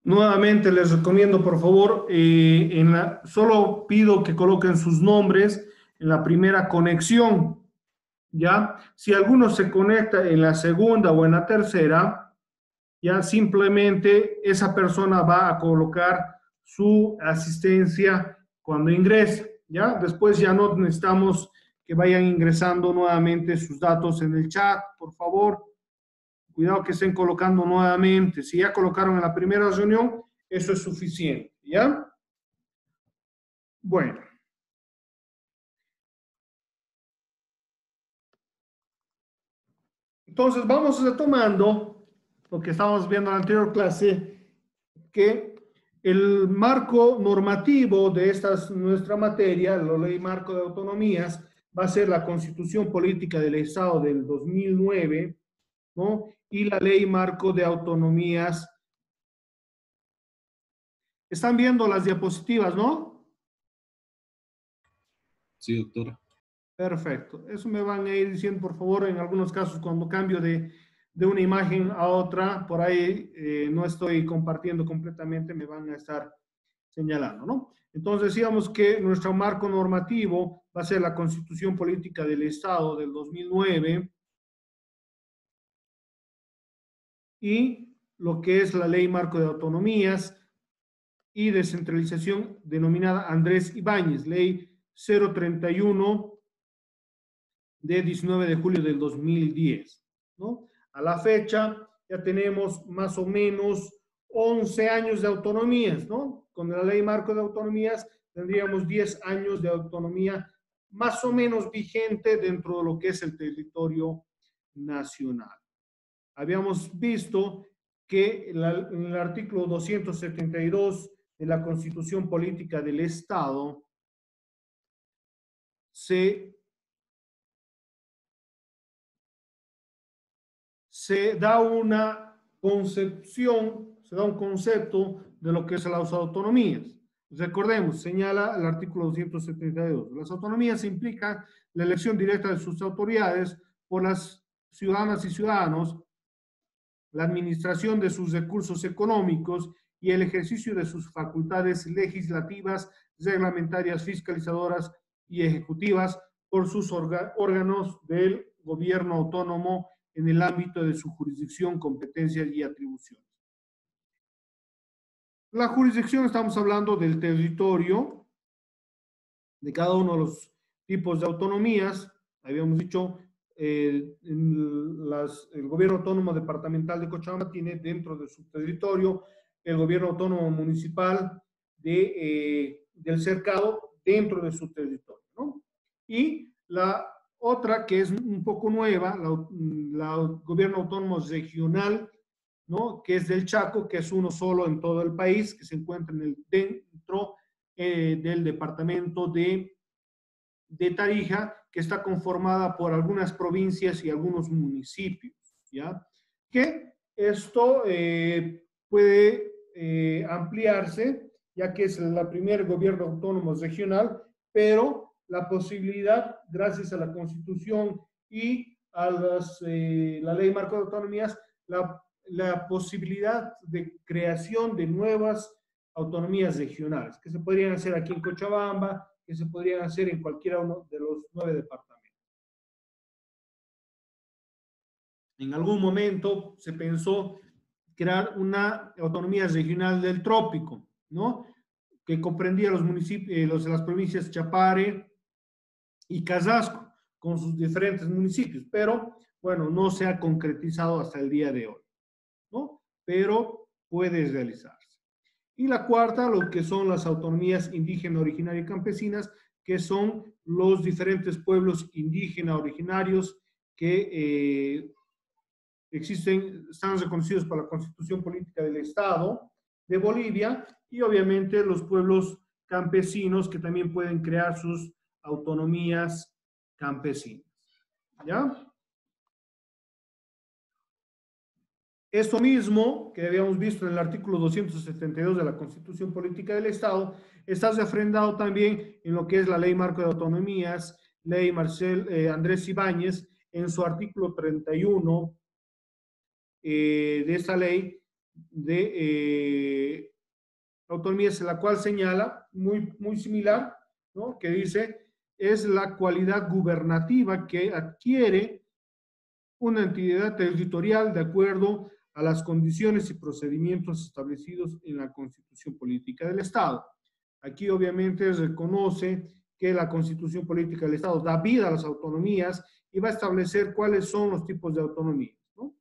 Nuevamente les recomiendo, por favor, solo pido que coloquen sus nombres en la primera conexión, ¿ya? Si alguno se conecta en la segunda o en la tercera, ya simplemente esa persona va a colocar su asistencia cuando ingrese, ¿ya? Después ya no necesitamos que vayan ingresando nuevamente sus datos en el chat, por favor. Cuidado que estén colocando nuevamente. Si ya colocaron en la primera reunión, eso es suficiente, ¿ya? Bueno, entonces vamos retomando lo que estábamos viendo en la anterior clase, que el marco normativo de nuestra materia, la ley marco de autonomías, va a ser la Constitución Política del Estado del 2009, ¿no? Y la ley marco de autonomías. Están viendo las diapositivas, ¿no? Sí, doctora. Perfecto. Eso me van a ir diciendo, por favor, en algunos casos cuando cambio de una imagen a otra, por ahí no estoy compartiendo completamente, me van a estar señalando, ¿no? Entonces decíamos que nuestro marco normativo va a ser la Constitución Política del Estado del 2009 y lo que es la Ley Marco de Autonomías y Descentralización denominada Andrés Ibáñez, Ley 031 de 19 de julio del 2010, ¿no? A la fecha ya tenemos más o menos 11 años de autonomías, ¿no? Con la ley marco de autonomías tendríamos 10 años de autonomía más o menos vigente dentro de lo que es el territorio nacional. Habíamos visto que en el artículo 272 de la Constitución Política del Estado se se da una concepción, se da un concepto de lo que es las autonomías. Recordemos, señala el artículo 272, las autonomías implican la elección directa de sus autoridades por las ciudadanas y ciudadanos, la administración de sus recursos económicos y el ejercicio de sus facultades legislativas, reglamentarias, fiscalizadoras y ejecutivas por sus órganos del gobierno autónomo en el ámbito de su jurisdicción, competencias y atribuciones. La jurisdicción, estamos hablando del territorio, de cada uno de los tipos de autonomías. Habíamos dicho, el gobierno autónomo departamental de Cochabamba tiene dentro de su territorio el gobierno autónomo municipal del Cercado dentro de su territorio, ¿no? Y la otra que es un poco nueva, la gobierno autónomo regional, ¿no? Que es del Chaco, que es uno solo en todo el país, que se encuentra dentro del departamento de Tarija, que está conformada por algunas provincias y algunos municipios, ¿ya? Que esto puede ampliarse, ya que es el primer gobierno autónomo regional, pero la posibilidad, gracias a la Constitución y a la Ley Marco de Autonomías, la posibilidad de creación de nuevas autonomías regionales, que se podrían hacer aquí en Cochabamba, que se podrían hacer en cualquiera uno de los 9 departamentos. En algún momento se pensó crear una autonomía regional del trópico, ¿no? Que comprendía los municipios, las provincias Chapare y Casasco, con sus diferentes municipios, pero bueno, no se ha concretizado hasta el día de hoy, ¿no? Pero puede realizarse. Y la cuarta, lo que son las autonomías indígena, originaria y campesinas, que son los diferentes pueblos indígenas originarios que existen, están reconocidos por la Constitución Política del Estado de Bolivia y obviamente los pueblos campesinos que también pueden crear sus autonomías campesinas. ¿Ya? Esto mismo que habíamos visto en el artículo 272 de la Constitución Política del Estado está refrendado también en lo que es la Ley Marco de Autonomías, Ley Andrés Ibáñez, en su artículo 31 de esta ley, de autonomías, en la cual señala, muy similar, ¿no? Que dice, es la cualidad gubernativa que adquiere una entidad territorial de acuerdo a las condiciones y procedimientos establecidos en la Constitución Política del Estado. Aquí obviamente reconoce que la Constitución Política del Estado da vida a las autonomías y va a establecer cuáles son los tipos de autonomías, ¿no?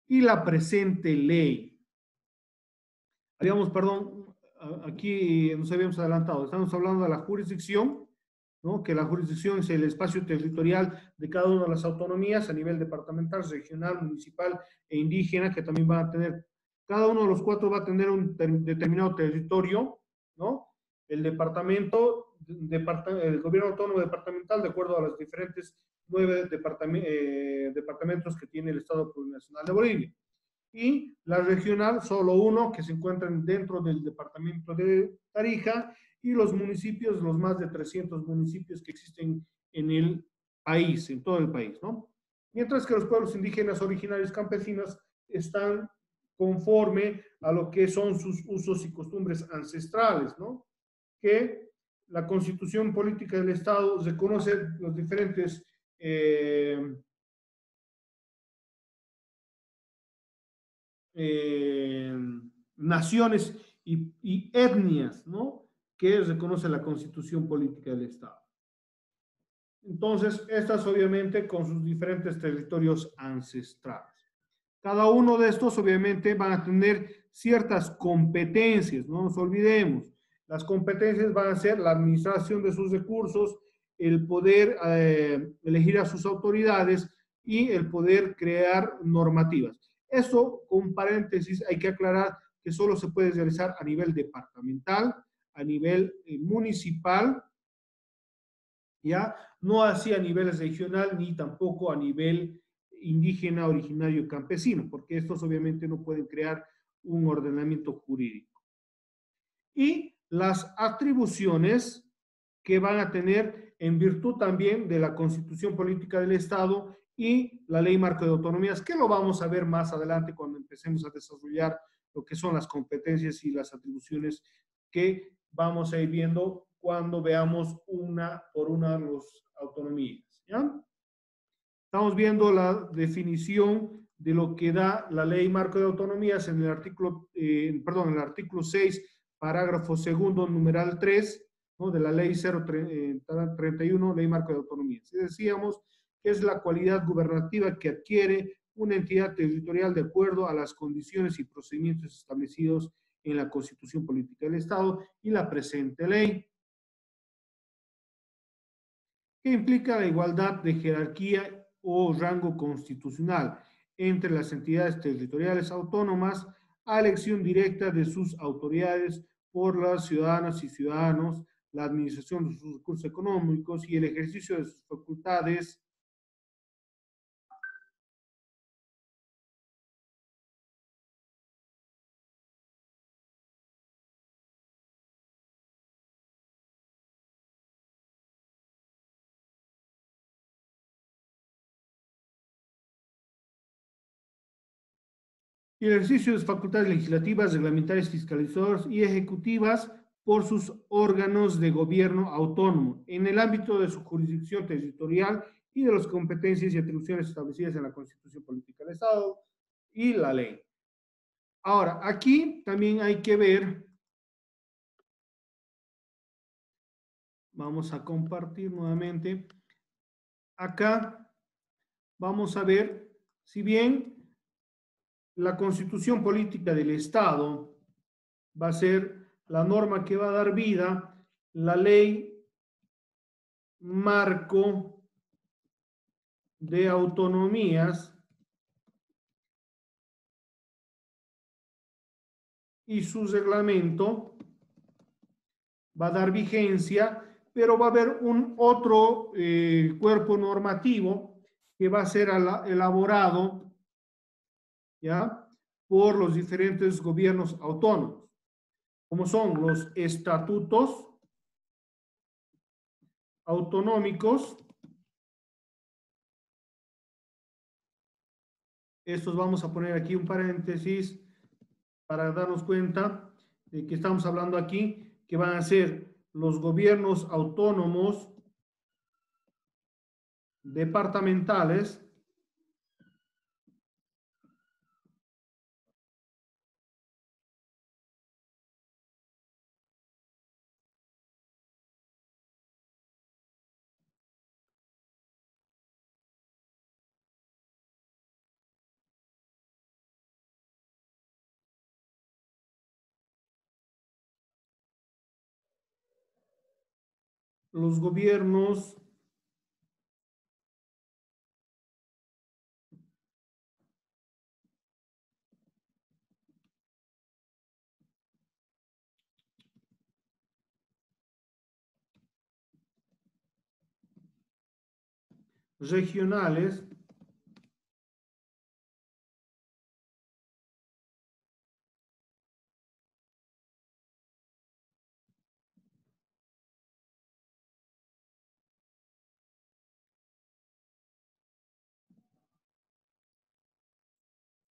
Y la presente ley. Perdón, aquí nos habíamos adelantado, estamos hablando de la jurisdicción, ¿no? Que la jurisdicción es el espacio territorial de cada una de las autonomías a nivel departamental, regional, municipal e indígena, que también van a tener, cada uno de los cuatro va a tener un determinado territorio, ¿no? El departamento, el gobierno autónomo departamental, de acuerdo a los diferentes 9 departamentos que tiene el Estado Plurinacional de Bolivia. Y la regional, solo uno, que se encuentran dentro del departamento de Tarija, y los municipios, los más de 300 municipios que existen en el país, en todo el país, ¿no? Mientras que los pueblos indígenas originarios campesinos están conforme a lo que son sus usos y costumbres ancestrales, ¿no? Que la Constitución Política del Estado reconoce los diferentes eh, naciones y etnias, ¿no? Que reconoce la Constitución Política del Estado. Entonces, estas obviamente con sus diferentes territorios ancestrales. Cada uno de estos obviamente van a tener ciertas competencias, no nos olvidemos. Las competencias van a ser la administración de sus recursos, el poder elegir a sus autoridades y el poder crear normativas. Eso, con paréntesis, hay que aclarar que solo se puede realizar a nivel departamental, a nivel municipal, ¿ya? No así a nivel regional ni tampoco a nivel indígena, originario, campesino, porque estos obviamente no pueden crear un ordenamiento jurídico. Y las atribuciones que van a tener en virtud también de la Constitución Política del Estado y la Ley Marco de Autonomías, que lo vamos a ver más adelante cuando empecemos a desarrollar lo que son las competencias y las atribuciones que vamos a ir viendo cuando veamos una por una las autonomías, ¿ya? Estamos viendo la definición de lo que da la Ley Marco de Autonomías en el artículo, en el artículo 6, parágrafo segundo, numeral 3, ¿no? De la Ley 031, Ley Marco de Autonomías. Y decíamos que es la cualidad gubernativa que adquiere una entidad territorial de acuerdo a las condiciones y procedimientos establecidos en la Constitución Política del Estado y la presente ley, que implica la igualdad de jerarquía o rango constitucional entre las entidades territoriales autónomas a elección directa de sus autoridades por las ciudadanas y ciudadanos, la administración de sus recursos económicos y el ejercicio de sus facultades y el ejercicio de sus facultades legislativas, reglamentarias, fiscalizadoras y ejecutivas por sus órganos de gobierno autónomo en el ámbito de su jurisdicción territorial y de las competencias y atribuciones establecidas en la Constitución Política del Estado y la ley. Ahora, aquí también hay que ver, vamos a compartir nuevamente, acá vamos a ver, si bien la Constitución Política del Estado va a ser la norma que va a dar vida, la ley marco de autonomías y su reglamento va a dar vigencia, pero va a haber un otro cuerpo normativo que va a ser elaborado, ¿ya?, por los diferentes gobiernos autónomos, como son los estatutos autonómicos. Estos vamos a poner aquí un paréntesis, para darnos cuenta de que estamos hablando aquí, que van a ser los gobiernos autónomos departamentales los gobiernos regionales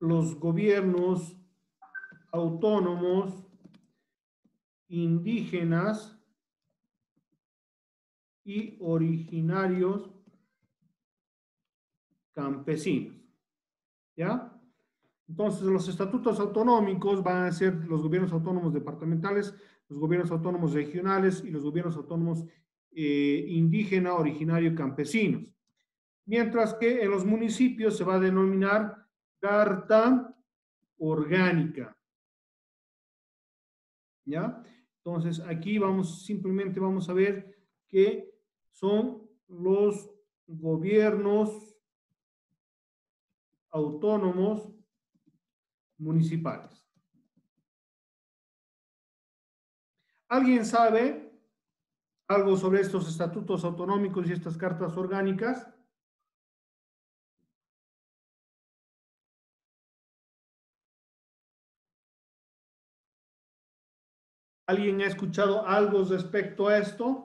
los gobiernos autónomos indígenas y originarios campesinos, ¿ya? Entonces, los estatutos autonómicos van a ser los gobiernos autónomos departamentales, los gobiernos autónomos regionales y los gobiernos autónomos indígena, originario y campesinos. Mientras que en los municipios se va a denominar carta orgánica, ¿ya? Entonces, aquí simplemente vamos a ver que son los gobiernos autónomos municipales. ¿Alguien sabe algo sobre estos estatutos autonómicos y estas cartas orgánicas? ¿Alguien ha escuchado algo respecto a esto?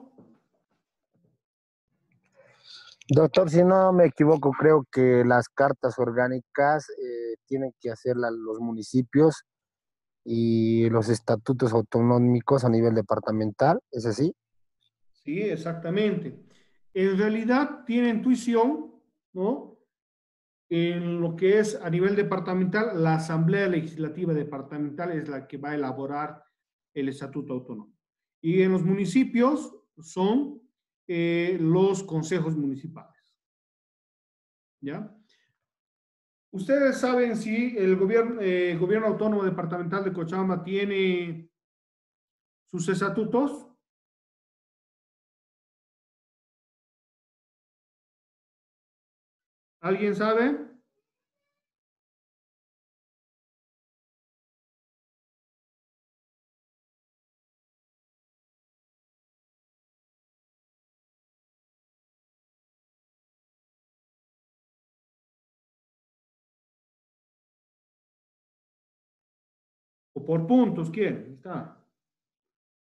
Doctor, si no me equivoco, creo que las cartas orgánicas tienen que hacerlas los municipios y los estatutos autonómicos a nivel departamental, ¿es así? Sí, exactamente. En realidad tiene intuición, ¿no? En lo que es a nivel departamental, la Asamblea Legislativa Departamental es la que va a elaborar el estatuto autonómico. Y en los municipios son los consejos municipales. ¿Ya? ¿Ustedes saben si el gobierno autónomo departamental de Cochabamba tiene sus estatutos? ¿Alguien sabe? ¿O por puntos quieren? Está.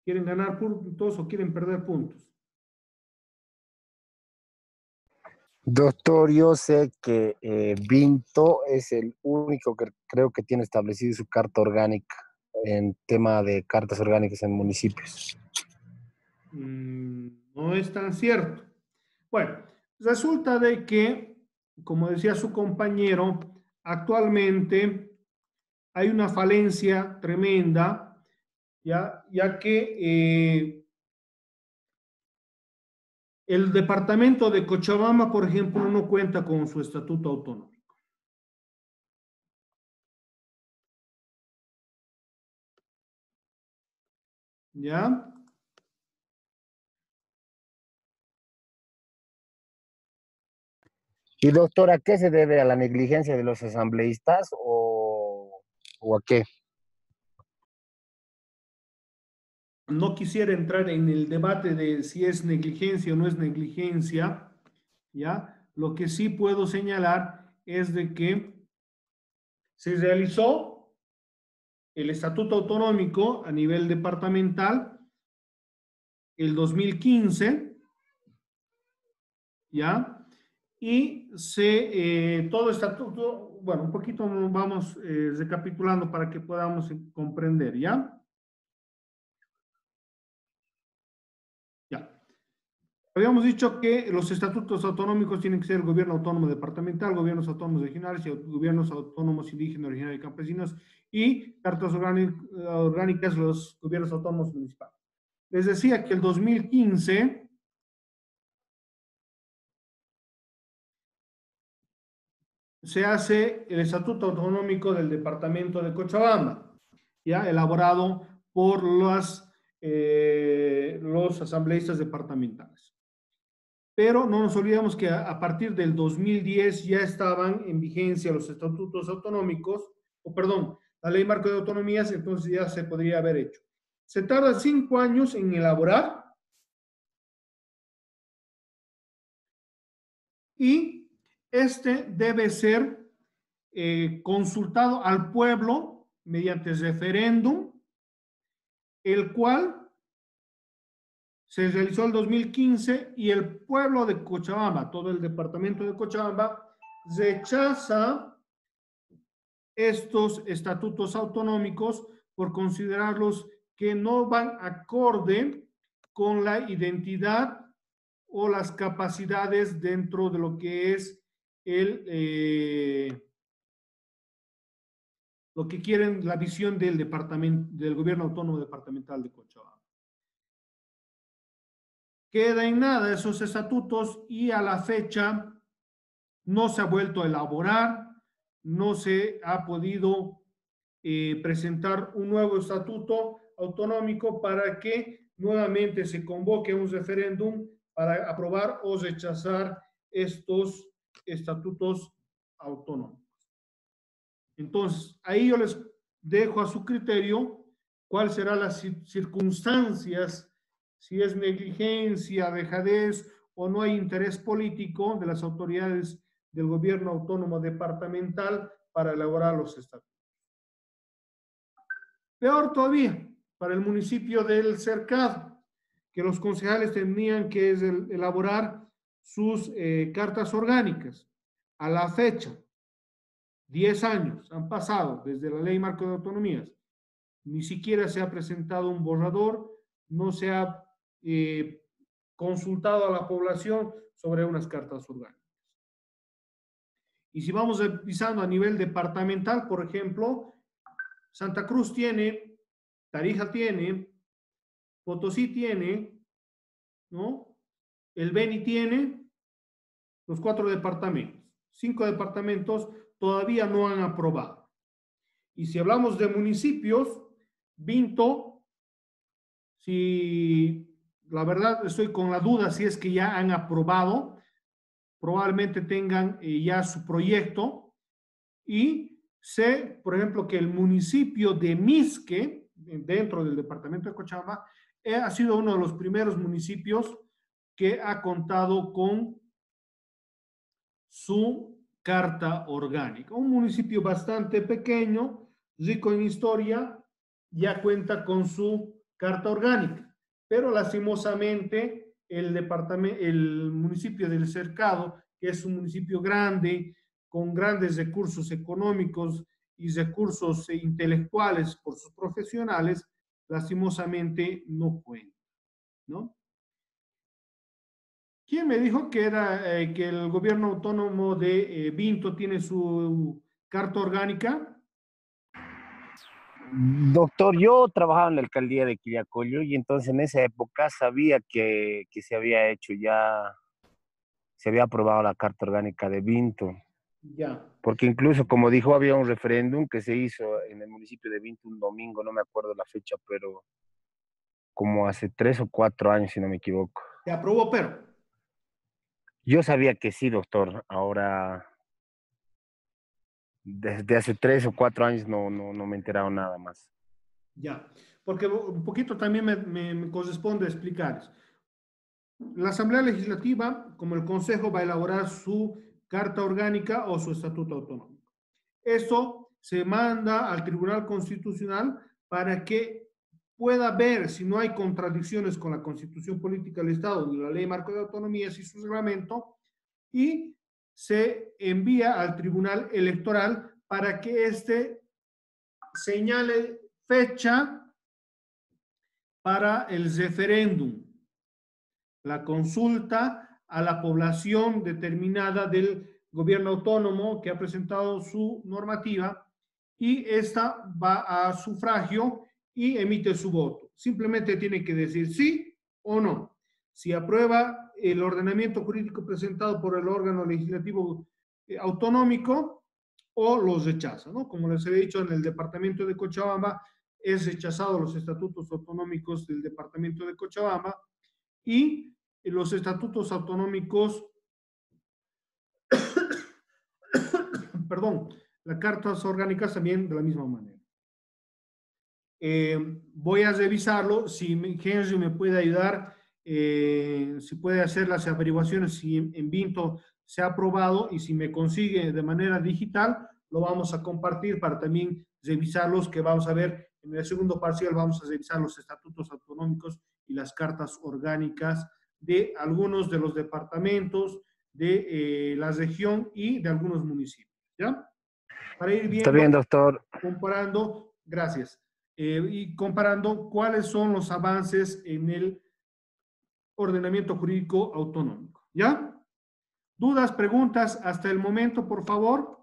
¿Quieren ganar puntos o quieren perder puntos? Doctor, yo sé que Vinto es el único que creo que tiene establecido su carta orgánica en tema de cartas orgánicas en municipios. No es tan cierto. Bueno, resulta de que, como decía su compañero, actualmente hay una falencia tremenda, ya que el departamento de Cochabamba, por ejemplo, no cuenta con su estatuto autonómico. ¿Ya? Y doctor, ¿a qué se debe? ¿A la negligencia de los asambleístas o a qué? No quisiera entrar en el debate de si es negligencia o no es negligencia, ¿ya? Lo que sí puedo señalar es de que se realizó el estatuto autonómico a nivel departamental el 2015, ¿ya? Y todo estatuto bueno, un poquito vamos recapitulando para que podamos comprender, ¿ya? Ya. Habíamos dicho que los estatutos autonómicos tienen que ser gobierno autónomo departamental, gobiernos autónomos regionales y gobiernos autónomos indígenas, originarios y campesinos, y cartas orgánicas los gobiernos autónomos municipales. Les decía que el 2015 se hace el Estatuto Autonómico del Departamento de Cochabamba, ya elaborado por los asambleístas departamentales. Pero no nos olvidemos que a partir del 2010 ya estaban en vigencia los estatutos autonómicos, o perdón, la ley marco de autonomías, entonces ya se podría haber hecho. Se tarda 5 años en elaborar y este debe ser consultado al pueblo mediante referéndum, el cual se realizó el 2015 y el pueblo de Cochabamba, todo el departamento de Cochabamba, rechaza estos estatutos autonómicos por considerarlos que no van acorde con la identidad o las capacidades dentro de lo que es lo que quieren la visión del departamento, del gobierno autónomo departamental de Cochabamba. Queda en nada esos estatutos y a la fecha no se ha vuelto a elaborar, no se ha podido presentar un nuevo estatuto autonómico para que nuevamente se convoque un referéndum para aprobar o rechazar estos estatutos autonómicos. Entonces, ahí yo les dejo a su criterio cuáles serán las circunstancias, si es negligencia, dejadez o no hay interés político de las autoridades del gobierno autónomo departamental para elaborar los estatutos. Peor todavía, para el municipio del Cercado, que los concejales tenían que elaborar sus cartas orgánicas. A la fecha, 10 años han pasado desde la ley marco de autonomías, ni siquiera se ha presentado un borrador, no se ha consultado a la población sobre unas cartas orgánicas. Y si vamos revisando a nivel departamental, por ejemplo, Santa Cruz tiene, Tarija tiene, Potosí tiene, ¿no? El Beni tiene los 4 departamentos. 5 departamentos todavía no han aprobado. Y si hablamos de municipios, Vinto, si la verdad estoy con la duda si es que ya han aprobado, probablemente tengan ya su proyecto. Y sé, por ejemplo, que el municipio de Misque, dentro del departamento de Cochabamba, ha sido uno de los primeros municipios que ha contado con su carta orgánica. Un municipio bastante pequeño, rico en historia, ya cuenta con su carta orgánica, pero lastimosamente el municipio del Cercado, que es un municipio grande, con grandes recursos económicos y recursos intelectuales por sus profesionales, lastimosamente no cuenta, ¿no? ¿Quién me dijo que era que el gobierno autónomo de Vinto tiene su carta orgánica? Doctor, yo trabajaba en la alcaldía de Quillacollo y entonces en esa época sabía que se había hecho ya, se había aprobado la carta orgánica de Vinto. Ya. Porque incluso, como dijo, había un referéndum que se hizo en el municipio de Vinto un domingo, no me acuerdo la fecha, pero como hace 3 o 4 años, si no me equivoco. Se aprobó, pero. Yo sabía que sí, doctor. Ahora, desde hace 3 o 4 años no me he enterado nada más. Ya. Porque un poquito también me corresponde explicarles. La Asamblea Legislativa, como el Consejo, va a elaborar su carta orgánica o su estatuto autonómico. Eso se manda al Tribunal Constitucional para que pueda ver si no hay contradicciones con la Constitución Política del Estado ni la Ley Marco de Autonomías y su reglamento, y se envía al Tribunal Electoral para que éste señale fecha para el referéndum, la consulta a la población determinada del gobierno autónomo que ha presentado su normativa, y esta va a sufragio y emite su voto. Simplemente tiene que decir sí o no. Si aprueba el ordenamiento jurídico presentado por el órgano legislativo autonómico, o los rechaza, ¿no? Como les he dicho, en el departamento de Cochabamba es rechazado los estatutos autonómicos del departamento de Cochabamba, y los estatutos autonómicos, perdón, las cartas orgánicas también de la misma manera. Voy a revisarlo, si Henry me puede ayudar, si puede hacer las averiguaciones, si en Vinto se ha aprobado, y si me consigue de manera digital, lo vamos a compartir para también revisarlos, que vamos a ver en el segundo parcial. Vamos a revisar los estatutos autonómicos y las cartas orgánicas de algunos de los departamentos de la región y de algunos municipios, ¿ya? Para ir Está viendo, bien, doctor. comparando, gracias, y comparando cuáles son los avances en el ordenamiento jurídico autonómico, ¿ya? ¿Dudas, preguntas hasta el momento, por favor?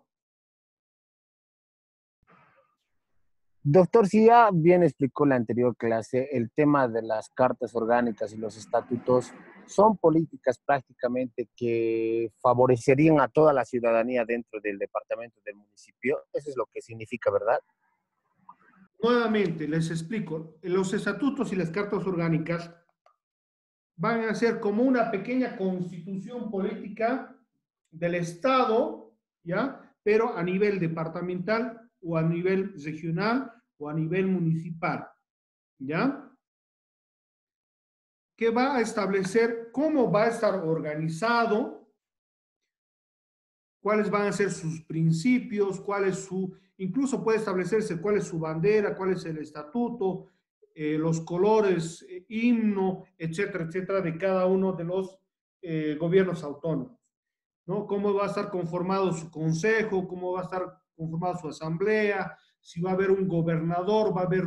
Doctor, si ya bien explicó la anterior clase, el tema de las cartas orgánicas y los estatutos son políticas prácticamente que favorecerían a toda la ciudadanía dentro del departamento del municipio. Eso es lo que significa, ¿verdad? Nuevamente, les explico. Los estatutos y las cartas orgánicas van a ser como una pequeña constitución política del Estado, ¿ya? Pero a nivel departamental, o a nivel regional, o a nivel municipal, ¿ya? Que va a establecer cómo va a estar organizado, cuáles van a ser sus principios, incluso puede establecerse cuál es su bandera, cuál es el estatuto, los colores, himno, etcétera, etcétera, de cada uno de los gobiernos autónomos, ¿no? Cómo va a estar conformado su consejo, cómo va a estar conformada su asamblea, si va a haber un gobernador, va a haber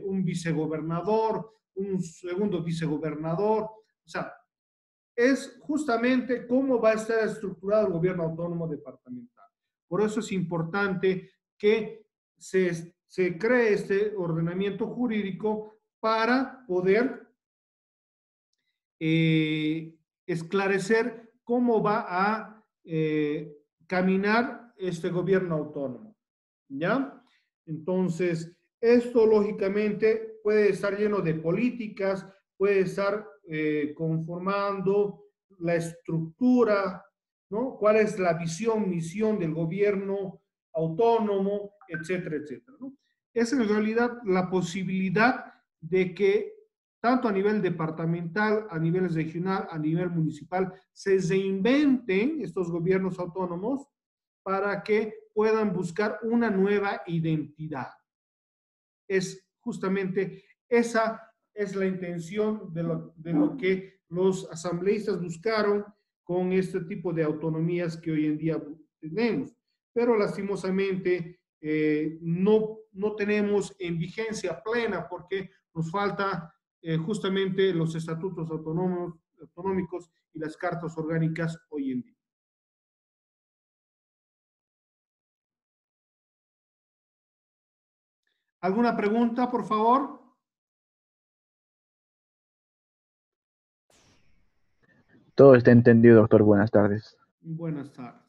un vicegobernador, un segundo vicegobernador. O sea, es justamente cómo va a estar estructurado el gobierno autónomo departamental. Por eso es importante que se cree este ordenamiento jurídico para poder esclarecer cómo va a caminar este gobierno autónomo, ¿ya? Entonces, esto lógicamente puede estar lleno de políticas, puede estar conformando la estructura, ¿no? ¿Cuál es la visión, misión del gobierno autónomo, etcétera, etcétera, ¿no? Es en realidad la posibilidad de que tanto a nivel departamental, a nivel regional, a nivel municipal, se reinventen estos gobiernos autónomos para que puedan buscar una nueva identidad. Es justamente esa es la intención de lo que los asambleístas buscaron con este tipo de autonomías que hoy en día tenemos. Pero lastimosamente no tenemos en vigencia plena, porque nos falta justamente los estatutos autonómicos y las cartas orgánicas hoy en día. ¿Alguna pregunta, por favor? Todo está entendido, doctor. Buenas tardes. Buenas tardes.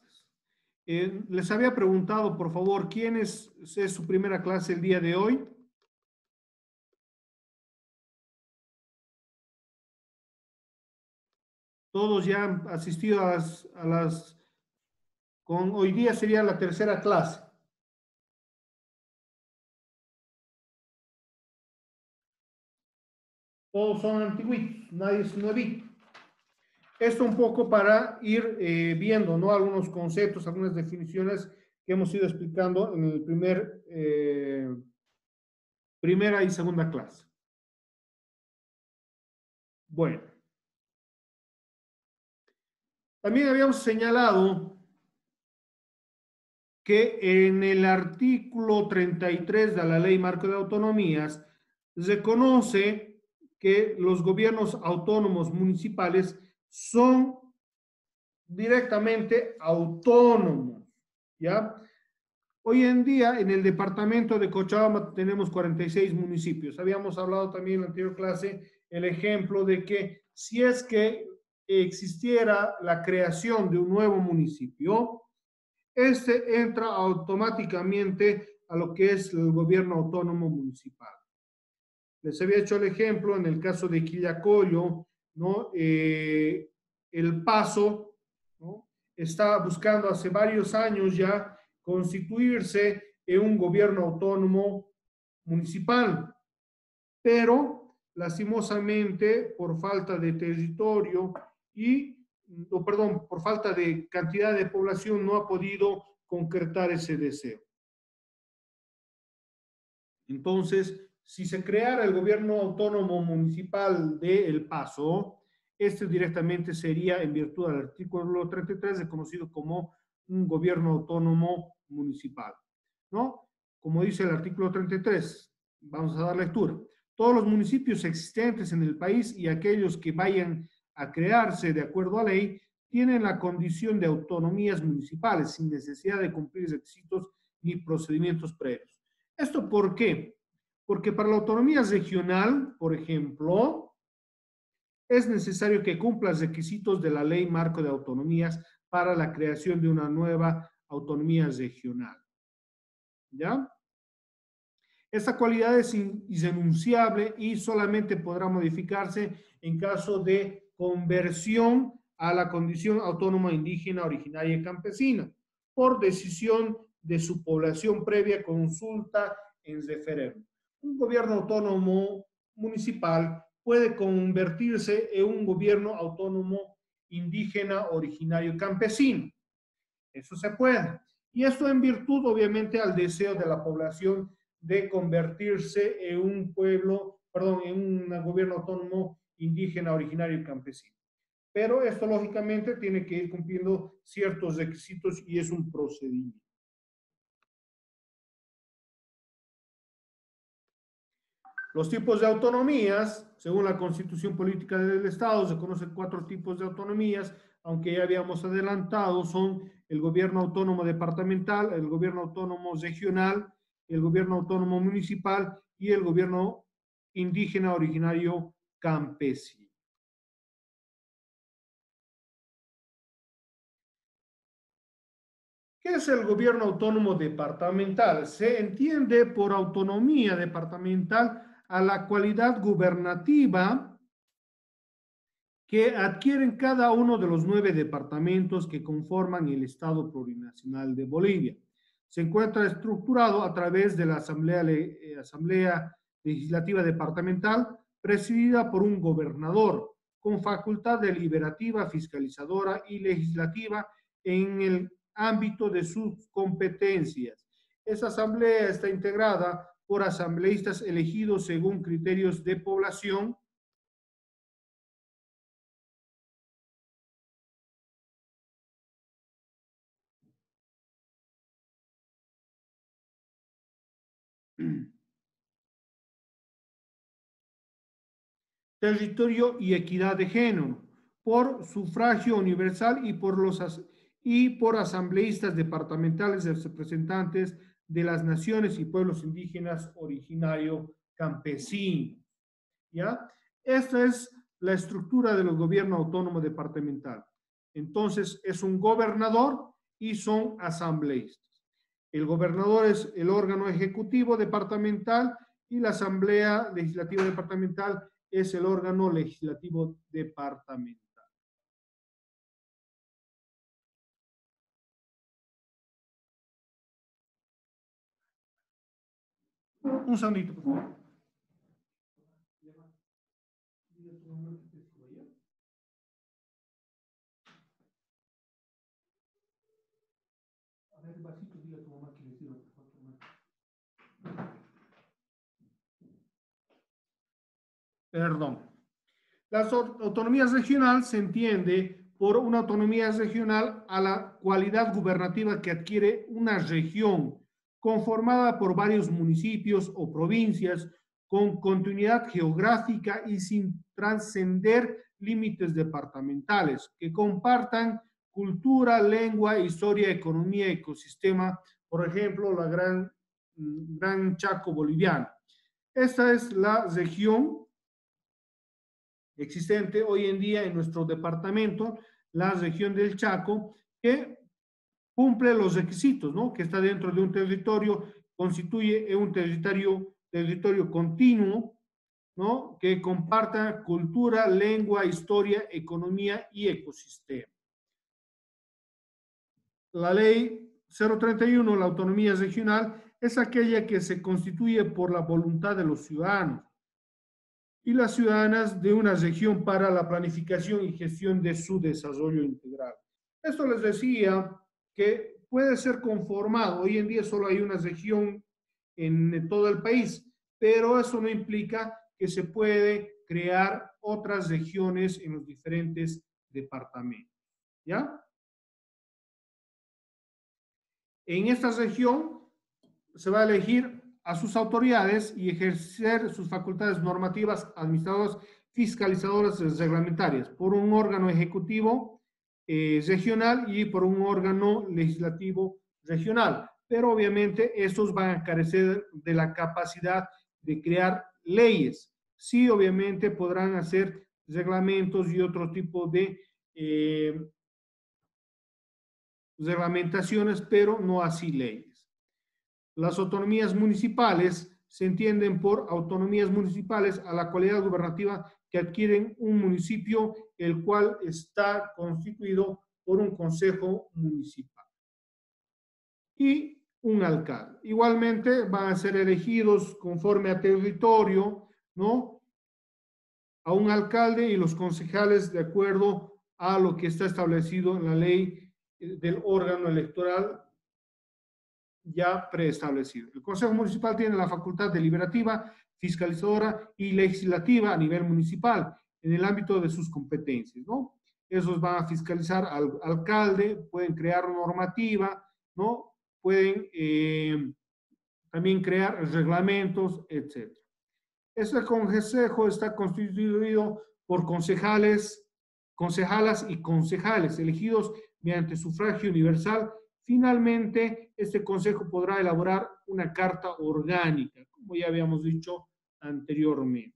Les había preguntado, por favor, ¿quién es su primera clase el día de hoy? Todos ya han asistido hoy día sería la tercera clase. Todos son antiguitos, nadie es nuevito. Esto un poco para ir viendo, ¿no? Algunos conceptos, algunas definiciones que hemos ido explicando en el primera y segunda clase. Bueno. También habíamos señalado que en el artículo 33 de la Ley Marco de Autonomías reconoce que los gobiernos autónomos municipales son directamente autónomos, ¿ya? Hoy en día en el departamento de Cochabamba tenemos 46 municipios. Habíamos hablado también en la anterior clase el ejemplo de que si es que existiera la creación de un nuevo municipio, este entra automáticamente a lo que es el gobierno autónomo municipal. Les había hecho el ejemplo en el caso de Quillacollo, ¿no? El Paso, ¿no? Está buscando hace varios años ya constituirse en un gobierno autónomo municipal, pero lastimosamente por falta de territorio por falta de cantidad de población no ha podido concretar ese deseo. Entonces, si se creara el gobierno autónomo municipal de El Paso, este directamente sería, en virtud del artículo 33, reconocido como un gobierno autónomo municipal, ¿no? Como dice el artículo 33, vamos a dar lectura. Todos los municipios existentes en el país y aquellos que vayan a crearse de acuerdo a ley tienen la condición de autonomías municipales sin necesidad de cumplir requisitos ni procedimientos previos. ¿Esto por qué? Porque para la autonomía regional, por ejemplo, es necesario que cumpla los requisitos de la Ley Marco de Autonomías para la creación de una nueva autonomía regional. ¿Ya? Esta cualidad es irrenunciable y solamente podrá modificarse en caso de conversión a la condición autónoma indígena originaria y campesina, por decisión de su población previa consulta en referéndum. Un gobierno autónomo municipal puede convertirse en un gobierno autónomo indígena originario y campesino. Eso se puede. Y esto en virtud, obviamente, al deseo de la población de convertirse en un pueblo, perdón, en un gobierno autónomo indígena, originario y campesino. Pero esto, lógicamente, tiene que ir cumpliendo ciertos requisitos y es un procedimiento. Los tipos de autonomías, según la Constitución Política del Estado, se conocen 4 tipos de autonomías, aunque ya habíamos adelantado, son el gobierno autónomo departamental, el gobierno autónomo regional, el gobierno autónomo municipal y el gobierno indígena originario campesino. ¿Qué es el gobierno autónomo departamental? Se entiende por autonomía departamental a la cualidad gubernativa que adquieren cada uno de los 9 departamentos que conforman el Estado Plurinacional de Bolivia. Se encuentra estructurado a través de la Asamblea Legislativa Departamental, presidida por un gobernador, con facultad deliberativa, fiscalizadora y legislativa en el ámbito de sus competencias. Esa asamblea está integrada por asambleístas elegidos según criterios de población, territorio y equidad de género, por sufragio universal y por asambleístas departamentales de representantes de las naciones y pueblos indígenas originario campesinos. ¿Ya? Esta es la estructura del gobierno autónomo departamental. Entonces, es un gobernador y son asambleístas. El gobernador es el órgano ejecutivo departamental y la asamblea legislativa departamental es el órgano legislativo departamental. Un segundito, por favor. A ver, vasito, diga a tu mamá que le sirva, por favor. Perdón. La autonomía regional se entiende por una autonomía regional a la cualidad gubernativa que adquiere una región conformada por varios municipios o provincias con continuidad geográfica y sin trascender límites departamentales, que compartan cultura, lengua, historia, economía, ecosistema, por ejemplo, la Gran Chaco boliviano. Esta es la región existente hoy en día en nuestro departamento, la región del Chaco, que cumple los requisitos, ¿no? Que está dentro de un territorio, constituye un territorio continuo, ¿no? Que comparta cultura, lengua, historia, economía y ecosistema. La ley 031, la autonomía regional, es aquella que se constituye por la voluntad de los ciudadanos y las ciudadanas de una región para la planificación y gestión de su desarrollo integral. Esto les decía que puede ser conformado. Hoy en día solo hay una región en todo el país, pero eso no implica que se puede crear otras regiones en los diferentes departamentos. ¿Ya? En esta región se va a elegir a sus autoridades y ejercer sus facultades normativas, administradoras, fiscalizadoras y reglamentarias por un órgano ejecutivo regional y por un órgano legislativo regional. Pero obviamente estos van a carecer de la capacidad de crear leyes. Sí, obviamente podrán hacer reglamentos y otro tipo de reglamentaciones, pero no así leyes. Las autonomías municipales se entienden por autonomías municipales a la cualidad gubernativa que adquieren un municipio, el cual está constituido por un consejo municipal y un alcalde. Igualmente van a ser elegidos conforme a territorio, ¿no? A un alcalde y los concejales de acuerdo a lo que está establecido en la ley del órgano electoral ya preestablecido. El Consejo Municipal tiene la facultad deliberativa, fiscalizadora y legislativa a nivel municipal en el ámbito de sus competencias, ¿no? Esos van a fiscalizar al alcalde, pueden crear normativa, ¿no? Pueden también crear reglamentos, etc. Este consejo está constituido por concejales, concejalas y concejales elegidos mediante sufragio universal. Finalmente, este consejo podrá elaborar una carta orgánica, como ya habíamos dicho anteriormente.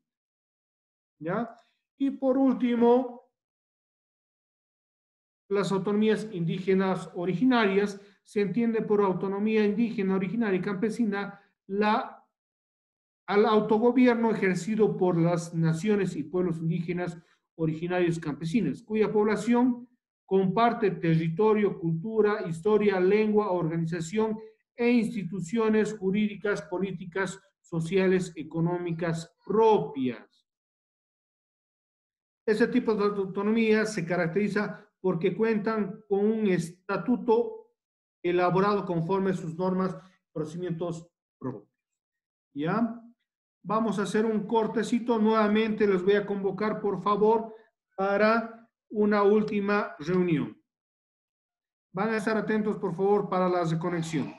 ¿Ya? Y por último, las autonomías indígenas originarias se entiende por autonomía indígena originaria y campesina al autogobierno ejercido por las naciones y pueblos indígenas originarios campesinos, cuya población comparte territorio, cultura, historia, lengua, organización e instituciones jurídicas, políticas, sociales, económicas propias. Este tipo de autonomía se caracteriza porque cuentan con un estatuto elaborado conforme a sus normas, procedimientos propios. ¿Ya? Vamos a hacer un cortecito. Nuevamente les voy a convocar, por favor, para una última reunión. Van a estar atentos, por favor, para la reconexión.